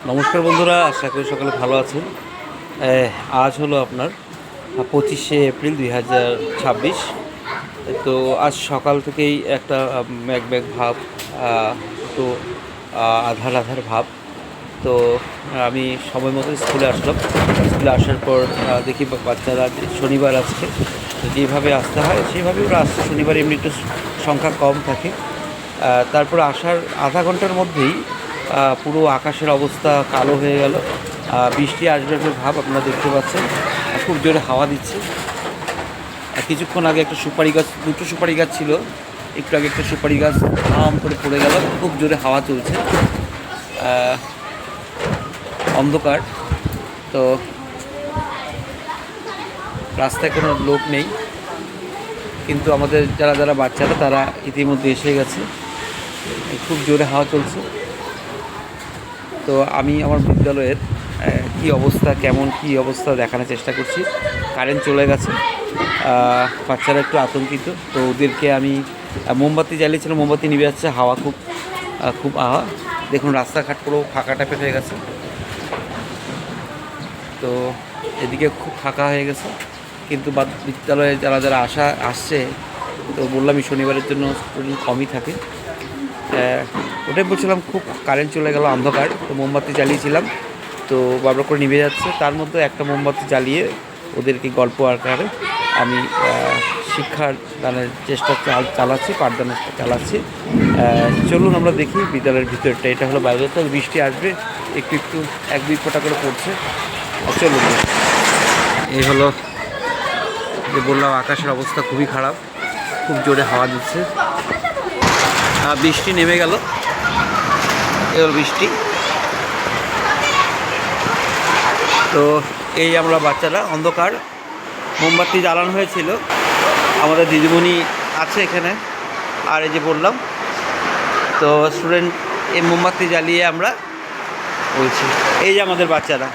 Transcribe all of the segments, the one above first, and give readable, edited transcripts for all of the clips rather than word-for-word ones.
নমস্কার বন্ধুরা, আশা করি সকালে ভালো আছেন। আজ হলো আপনার 25শে এপ্রিল 2026। তো আজ সকাল থেকেই একটা ম্যাগ ম্যাগ ভাব, তো আধার আধার ভাব। তো আমি সময় মতো স্কুলে আসলাম। স্কুলে আসার পর দেখি বাচ্চারা শনিবার আজকে যেভাবে আসতে হয় সেভাবেই ওরা আসছে। শনিবার এমনি একটু সংখ্যা কম থাকে। তারপর আসার আধা ঘন্টার মধ্যেই পুরো আকাশের অবস্থা কালো হয়ে গেল। বৃষ্টি আসবে ভাব আপনারা দেখতে পাচ্ছেন। খুব জোরে হাওয়া দিচ্ছে। কিছুক্ষণ আগে একটা সুপারি গাছ, দুটো সুপারি গাছ ছিল, একটু আগে একটা সুপারি গাছ আম করে পড়ে গেল। খুব জোরে হাওয়া চলছে, অন্ধকার। তো রাস্তায় কোনো লোক নেই, কিন্তু আমাদের যারা যারা বাচ্চারা তারা ইতিমধ্যে এসে গেছে। খুব জোরে হাওয়া চলছে। তো আমি আমার বিদ্যালয়ের কি অবস্থা, কেমন কি অবস্থা দেখানোর চেষ্টা করছি। কারেন্ট চলে গেছে, বাচ্চারা একটু আতঙ্কিত। তো ওদেরকে আমি মোমবাতি জ্বালিয়েছিলাম, মোমবাতি নিভে যাচ্ছে। হাওয়া খুব খুব দেখুন রাস্তাঘাট পুরো ফাঁকা টাইপের হয়ে গেছে। তো এদিকে খুব ফাঁকা হয়ে গেছে, কিন্তু বিদ্যালয়ে যারা যারা আসছে, তো বললামই শনিবারের জন্য স্টুডেন্ট কমই থাকে। ওটাই বলছিলাম, খুব কারেন্ট চলে গেল, অন্ধকার। তো মোমবাতি জ্বালিয়েছিলাম, তো বারবার করে নিভে যাচ্ছে। তার মধ্যে একটা মোমবাতি জ্বালিয়ে ওদেরকে গল্প আকারে আমি শিক্ষার দানের চেষ্টা চালাচ্ছি, পাঠদানের চালাচ্ছি। চলুন আমরা দেখি বিদ্যালয়ের ভিতরটা। এটা হলো বাইরে, তো বৃষ্টি আসবে, একটু একটু এক দুই ফোঁটা করে পড়ছে। চলুন। এই হলো যে বললাম, আকাশের অবস্থা খুবই খারাপ, খুব জোরে হাওয়া দিচ্ছে। বৃষ্টি নেমে গেল, এবার বৃষ্টি। তো এই আমরা বাচ্চারা, অন্ধকার, মোমবাতি জ্বালানো হয়েছিল। আমাদের দিদিমণি আছে এখানে, আর এই যে বললাম, তো স্টুডেন্ট এই মোমবাতি জ্বালিয়ে আমরা বলছি। এই যে আমাদের বাচ্চারা,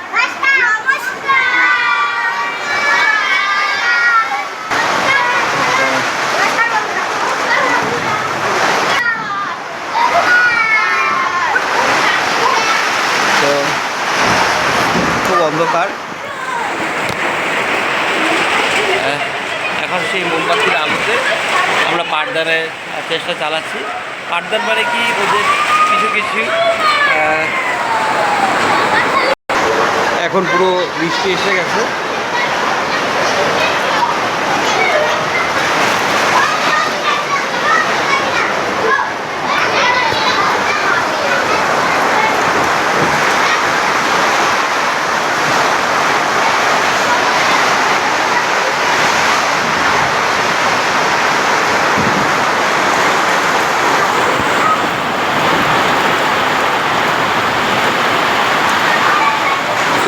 তো খুব অন্ধকার। এখন সেই মোমবাতির আলোতে আমরা পাঠদানের চেষ্টা চালাচ্ছি। পাঠদান মানে কি, ওদের কিছু কিছু এখন পুরো বৃষ্টি এসে গেছে।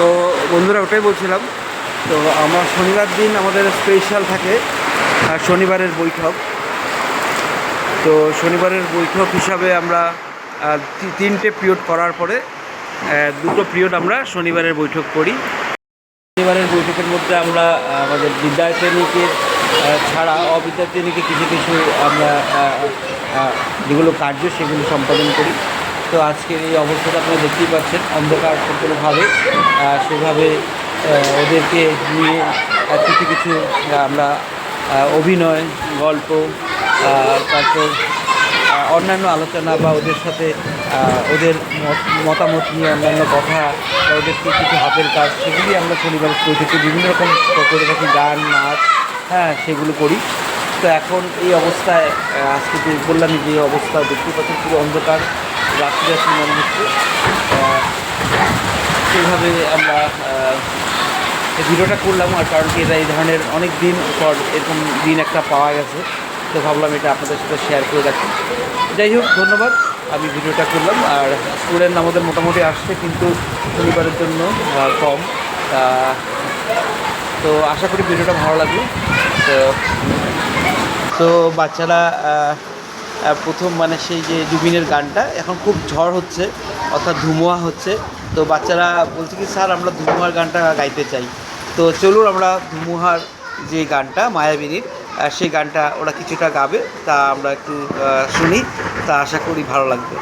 তো বন্ধুরা, ওটাই বলছিলাম। তো আমার শনিবার দিন আমাদের স্পেশাল থাকে শনিবারের বৈঠক। তো শনিবারের বৈঠক হিসাবে আমরা 3টে পিরিয়ড করার পরে 2টো পিরিয়ড আমরা শনিবারের বৈঠক করি। শনিবারের বৈঠকের মধ্যে আমরা আমাদের বিদ্যায়তনিকের ছাড়া অবিদ্যায়তনিকে কিছু কিছু আমরা যেগুলো কার্য সেগুলো সম্পাদন করি। তো আজকের এই অবস্থাটা আপনারা দেখতেই পাচ্ছেন, অন্ধকার কোনোভাবে সেভাবে ওদেরকে নিয়ে কিছু কিছু আমরা অভিনয়, গল্প, তারপর অন্যান্য আলোচনা বা ওদের সাথে ওদের মতামত নিয়ে অন্যান্য কথা বা ওদেরকে কিছু হাতের কাজ, সেগুলি আমরা শনিবারের বৈঠকে বিভিন্ন রকম করে থাকি, গান, নাচ, সেগুলো করি। তো এখন এই অবস্থায় আজকে যে বললাম, যে অবস্থা দেখতে পাচ্ছি, পুরো অন্ধকার, রাত্রি মনে হচ্ছে। সেইভাবে আমরা ভিডিওটা করলাম। আর কারণ কি, এটা এই ধরনের অনেক দিন পর এরকম দিন একটা পাওয়া গেছে, তো ভাবলাম এটা আপনাদের সাথে শেয়ার করে রাখি। যাই হোক, ধন্যবাদ। আমি ভিডিওটা করলাম। আর স্টুডেন্ট আমাদের মোটামুটি আসছে, কিন্তু শনিবারের জন্য কম। তো আশা করি ভিডিওটা ভালো লাগবে। তো তো বাচ্চারা প্রথম মানে সেই যে জুবিনের গানটা, এখন খুব ঝড় হচ্ছে, অর্থাৎ ধুমুয়া হচ্ছে। তো বাচ্চারা বলছে কি, স্যার আমরা ধুমুহার গানটা গাইতে চাই। তো চলুন আমরা ধুমুহার যে গানটা মায়াবিনীর, সেই গানটা ওরা কিছুটা গাবে, তা আমরা একটু শুনি। তা আশা করি ভালো লাগবে।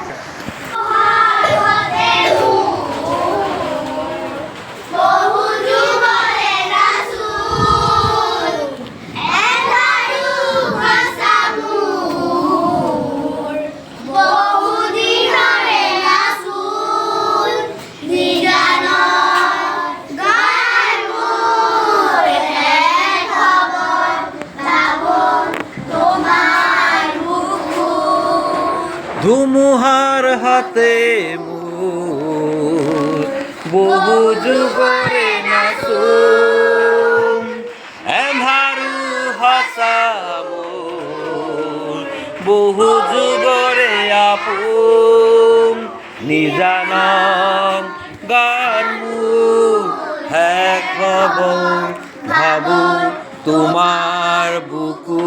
ধুমুহার হাতে মোর বহু যুগরে নাচুম এন্ধারু হাসা মোর বহু যুগরে আপুম নিজানম গান মোর হ্যাঁ খবর ভাবু তোমার বুকু